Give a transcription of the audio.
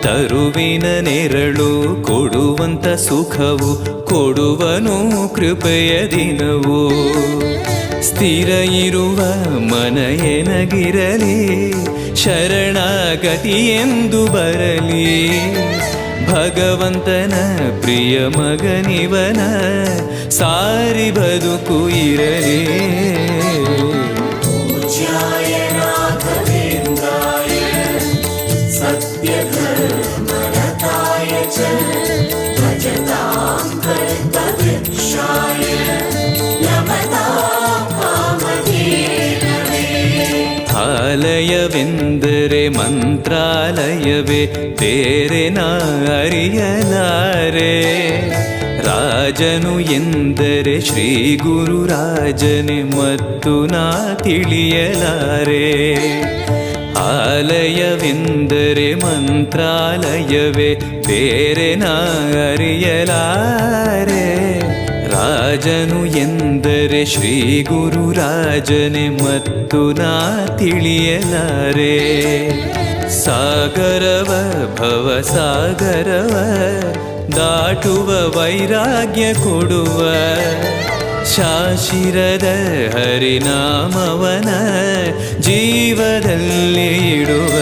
ತರುವಿನ ನೆರಳು ಕೊಡುವಂತ ಸುಖವು ಕೊಡುವನು ಕೃಪೆಯ ದಿನವು. ಸ್ಥಿರ ಇರುವ ಮನ ಎನಗಿರಲಿ, ಶರಣಾಗತಿ ಎಂದು ಬರಲಿ. ಭಗವಂತನ ಪ್ರಿಯ ಮಗನಿವನ, ಸಾರಿ ಬದುಕು ಇರಲಿ. ಆಲಯವೆಂದರೆ ಮಂತ್ರಾಲಯವೇ, ಬೇರೆ ನಾ ಅರಿಯಲಾರೆ. ರಾಜನು ಎಂದರೆ ಶ್ರೀ ಗುರು ರಾಜನೇ, ಮತ್ತು ನಾ ತಿಳಿಯಲಾರೆ. ಆಲಯವೆಂದರೆ ಮಂತ್ರಾಲಯವೇ, ಬೇರೆ ನಾ ಅರಿಯಲಾರೆ. ರಾಜನು ಎಂದರೆ ಶ್ರೀ ಗುರು ರಾಜನೇ, ಮತ್ತು ನಾ ತಿಳಿಯಲಾರೆ. ಸಾಗರವ ಭವ ಸಾಗರವ ದಾಟುವ ವೈರಾಗ್ಯ ಕೊಡುವ, ಶಾಶಿರದ ಹರಿನಾಮವನ ಜೀವದಲ್ಲಿ ಇಡುವ.